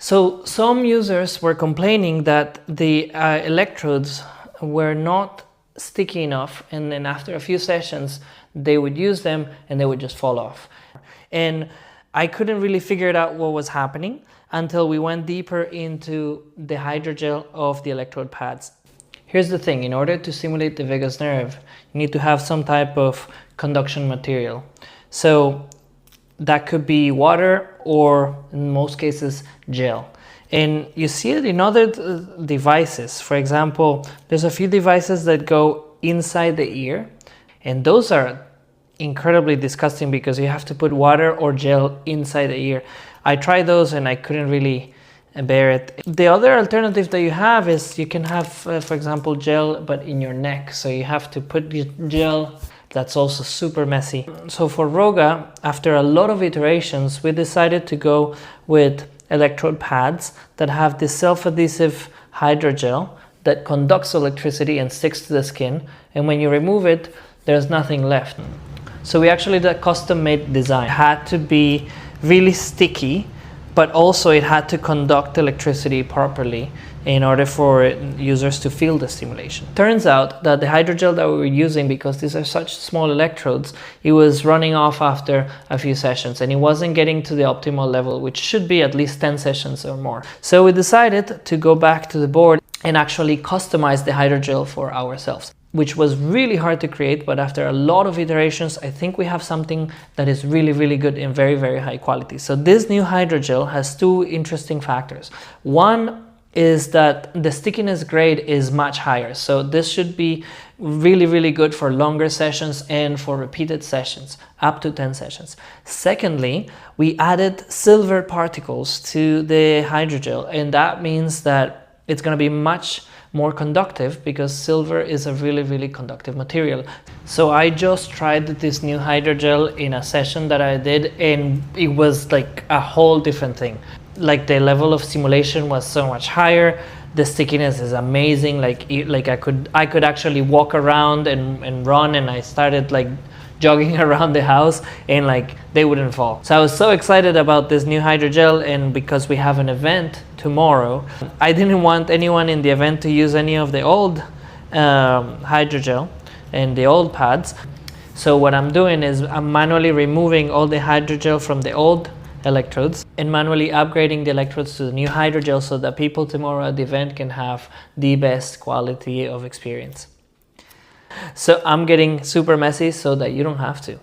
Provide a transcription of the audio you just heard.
So some users were complaining that the electrodes were not sticky enough, and then after a few sessions they would use them and they would just fall off. And I couldn't really figure it out what was happening until we went deeper into the hydrogel of the electrode pads. Here's the thing, in order to stimulate the vagus nerve, you need to have some type of conduction material. So that could be water or in most cases gel. And you see it in other devices. For example, there's a few devices that go inside the ear, and those are incredibly disgusting because you have to put water or gel inside the ear. I tried those and I couldn't really bear it. The other alternative that you have is you can have, for example, gel but in your neck. So you have to put the gel. That's also super messy. So for Roga, after a lot of iterations, we decided to go with electrode pads that have this self-adhesive hydrogel that conducts electricity and sticks to the skin. And when you remove it, there's nothing left. So we actually did a custom-made design. It had to be really sticky, but also it had to conduct electricity properly in order for users to feel the stimulation. Turns out that the hydrogel that we were using, because these are such small electrodes, it was running off after a few sessions and it wasn't getting to the optimal level, which should be at least 10 sessions or more. So we decided to go back to the board and actually customize the hydrogel for ourselves, which was really hard to create, but after a lot of iterations, I think we have something that is really, really good and very, very high quality. So this new hydrogel has two interesting factors. One is that the stickiness grade is much higher. So this should be really, really good for longer sessions and for repeated sessions, up to 10 sessions. Secondly, we added silver particles to the hydrogel, and that means that it's going to be much more conductive because silver is a really, really conductive material. So I just tried this new hydrogel in a session that I did, and it was like a whole different thing. Like the level of stimulation was so much higher. The stickiness is amazing. Like I could actually walk around and run, and I started like jogging around the house and like they wouldn't fall. So I was so excited about this new hydrogel, and because we have an event tomorrow, I didn't want anyone in the event to use any of the old hydrogel and the old pads. So what I'm doing is I'm manually removing all the hydrogel from the old electrodes and manually upgrading the electrodes to the new hydrogel so that people tomorrow at the event can have the best quality of experience. So I'm getting super messy so that you don't have to.